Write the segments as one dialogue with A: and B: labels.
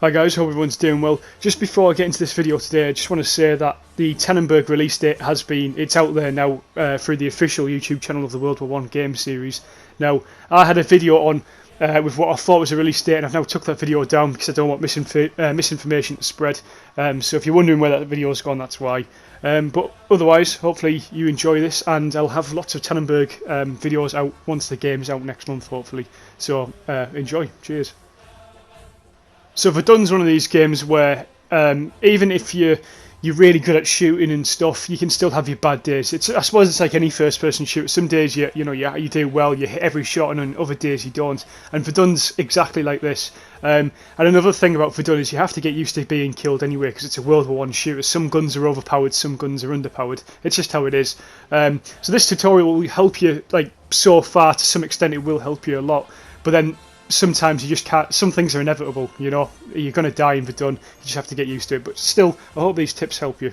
A: Hi guys, hope everyone's doing well. Just before I get into this video today, I just want to say that the Tannenberg release date it's out there now through the official YouTube channel of the WW1 game series. Now, I had a video on with what I thought was a release date, and I've now took that video down because I don't want misinformation to spread. So if you're wondering where that video's gone, that's why. But otherwise, hopefully you enjoy this, and I'll have lots of Tannenberg videos out once the game's out next month, hopefully. So enjoy. Cheers. So Verdun's one of these games where even if you're really good at shooting and stuff, you can still have your bad days. I suppose it's like any first-person shooter. Some days you do well, you hit every shot, and on other days you don't. And Verdun's exactly like this. And another thing about Verdun is you have to get used to being killed anyway, because it's a World War I shooter. Some guns are overpowered, some guns are underpowered. It's just how it is. So this tutorial will help you, like, so far. To some extent, it will help you a lot. But then sometimes you just can't. Some things are inevitable, you know. You're going to die in Verdun. You just have to get used to it. But still, I hope these tips help you.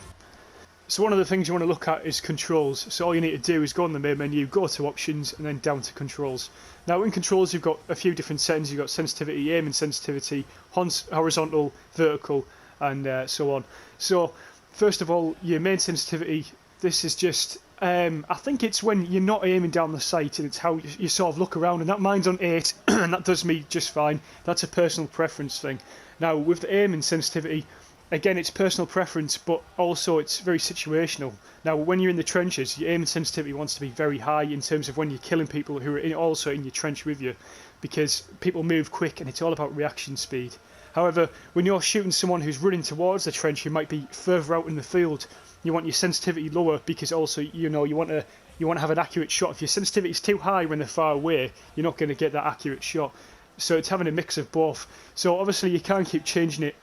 A: So one of the things you want to look at is controls. So all you need to do is go on the main menu, go to options, and then down to controls. Now in controls you've got a few different settings. You've got sensitivity, aim and sensitivity, horizontal, vertical, and so on. So first of all, your main sensitivity. This is just I think it's when you're not aiming down the sight, and it's how you sort of look around, and that mine's on 8 and that does me just fine. That's a personal preference thing. Now with the aim and sensitivity, again it's personal preference, but also it's very situational. Now when you're in the trenches, your aim and sensitivity wants to be very high in terms of when you're killing people who are also in your trench with you, because people move quick and it's all about reaction speed. However, when you're shooting someone who's running towards the trench who might be further out in the field, you want your sensitivity lower, because also you want to have an accurate shot. If your sensitivity is too high when they're far away, you're not going to get that accurate shot. So it's having a mix of both. So obviously you can't keep changing it.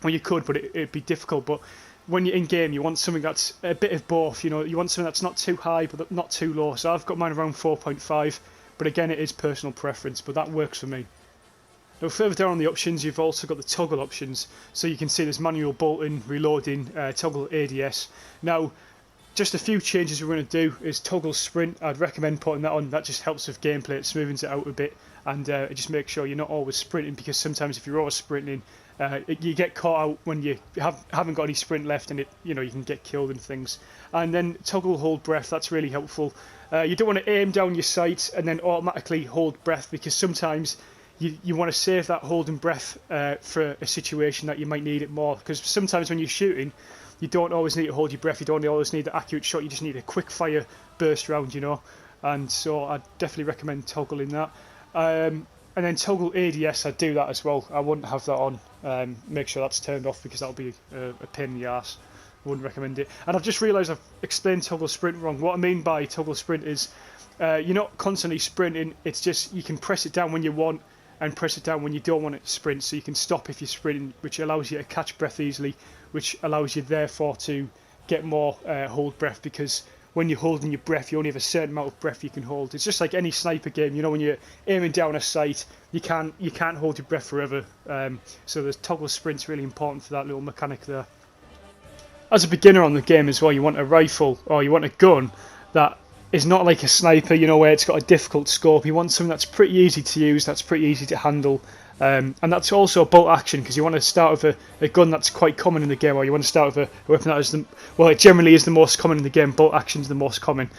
A: Well, you could, but it'd be difficult. But when you're in game, you want something that's a bit of both. You know, you want something that's not too high but not too low. So I've got mine around 4.5. But again, it is personal preference. But that works for me. Now further down on the options, you've also got the toggle options. So you can see there's manual bolting, reloading, toggle ADS. Now, just a few changes we're going to do is toggle sprint. I'd recommend putting that on. That just helps with gameplay. It smoothens it out a bit, and it just makes sure you're not always sprinting, because sometimes if you're always sprinting, you get caught out when you haven't got any sprint left, and you can get killed and things. And then toggle hold breath. That's really helpful. You don't want to aim down your sights and then automatically hold breath, because sometimes you want to save that holding breath for a situation that you might need it more, because sometimes when you're shooting, you don't always need to hold your breath, you don't always need the accurate shot, you just need a quick fire burst round, and so I definitely recommend toggling that. And then toggle ADS, I'd do that as well. I wouldn't have that on. Make sure that's turned off, because that'll be a pain in the arse. I wouldn't recommend it. And I've just realised I've explained toggle sprint wrong. What I mean by toggle sprint is you're not constantly sprinting, it's just you can press it down when you want and press it down when you don't want it to sprint, so you can stop if you're sprinting, which allows you to catch breath easily, which allows you therefore to get more hold breath, because when you're holding your breath, you only have a certain amount of breath you can hold. It's just like any sniper game, when you're aiming down a sight, you can't hold your breath forever. So the toggle sprint's really important for that little mechanic there. As a beginner on the game as well, you want a rifle or you want a gun that is not like a sniper, where it's got a difficult scope. You want something that's pretty easy to use, that's pretty easy to handle, and that's also bolt action, because you want to start with a gun that's quite common in the game, or you want to start with a weapon that is it generally is the most common in the game. Bolt action is the most common.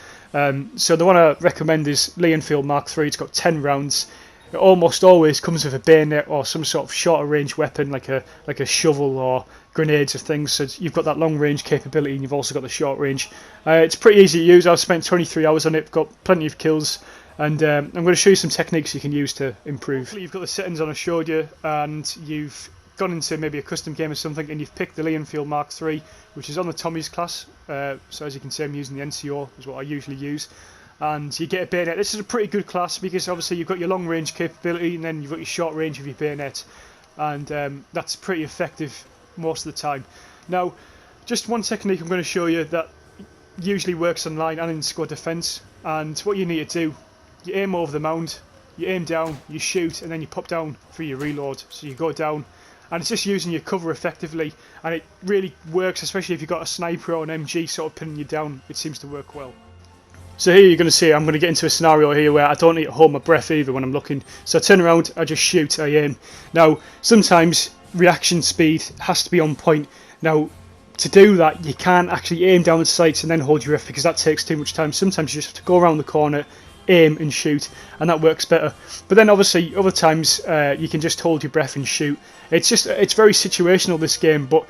A: So the one I recommend is Lee-Enfield Mark III. It's got 10 rounds. It almost always comes with a bayonet or some sort of shorter range weapon, like a shovel or grenades or things. So you've got that long range capability, and you've also got the short range. It's pretty easy to use. I've spent 23 hours on it, got plenty of kills, and I'm going to show you some techniques you can use to improve. You've got the settings on I showed you, and you've gone into maybe a custom game or something, and you've picked the Lee-Enfield Mark III, which is on the Tommy's class. So as you can see, I'm using the NCO, is what I usually use. And you get a bayonet. This is a pretty good class, because obviously you've got your long range capability, and then you've got your short range of your bayonet, and that's pretty effective most of the time. Now, just one technique I'm going to show you that usually works online and in squad defence, and what you need to do, you aim over the mound, you aim down, you shoot, and then you pop down for your reload. So you go down, and it's just using your cover effectively, and it really works, especially if you've got a sniper or an MG sort of pinning you down. It seems to work well. So here you're going to see I'm going to get into a scenario here where I don't need to hold my breath either when I'm looking. So I turn around, I just shoot, I aim. Now sometimes reaction speed has to be on point. Now, to do that, you can't actually aim down the sights and then hold your breath, because that takes too much time. Sometimes you just have to go around the corner, aim and shoot, and that works better. But then obviously other times you can just hold your breath and shoot. It's very situational, this game, but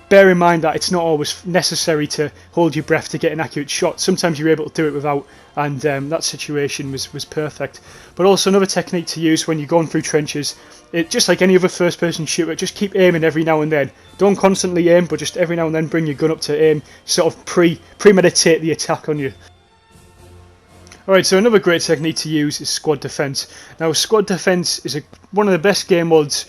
A: bear in mind that it's not always necessary to hold your breath to get an accurate shot. Sometimes you're able to do it without, and that situation was perfect. But also another technique to use when you're going through trenches, just like any other first-person shooter, just keep aiming every now and then. Don't constantly aim, but just every now and then bring your gun up to aim, sort of premeditate the attack on you. Alright, so another great technique to use is squad defense. Now, squad defense is one of the best game modes.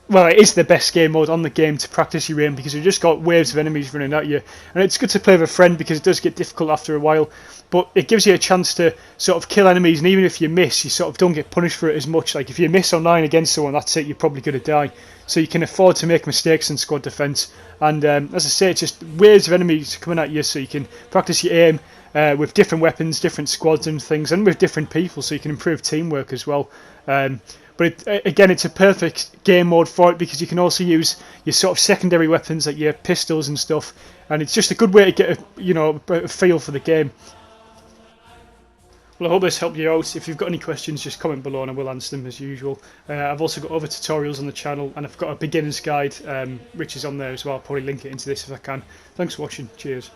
A: Well, it is the best game mode on the game to practice your aim, because you've just got waves of enemies running at you. And it's good to play with a friend, because it does get difficult after a while. But it gives you a chance to sort of kill enemies, and even if you miss, you sort of don't get punished for it as much. Like, if you miss online against someone, that's it, you're probably going to die. So you can afford to make mistakes in squad defense. And as I say, it's just waves of enemies coming at you, so you can practice your aim with different weapons, different squads and things, and with different people, so you can improve teamwork as well. But again, it's a perfect game mode for it, because you can also use your sort of secondary weapons like your pistols and stuff, and it's just a good way to get a feel for the game. Well, I hope this helped you out. If you've got any questions, just comment below and I will answer them as usual. I've also got other tutorials on the channel, and I've got a beginner's guide which is on there as well. I'll probably link it into this if I can. Thanks for watching. Cheers.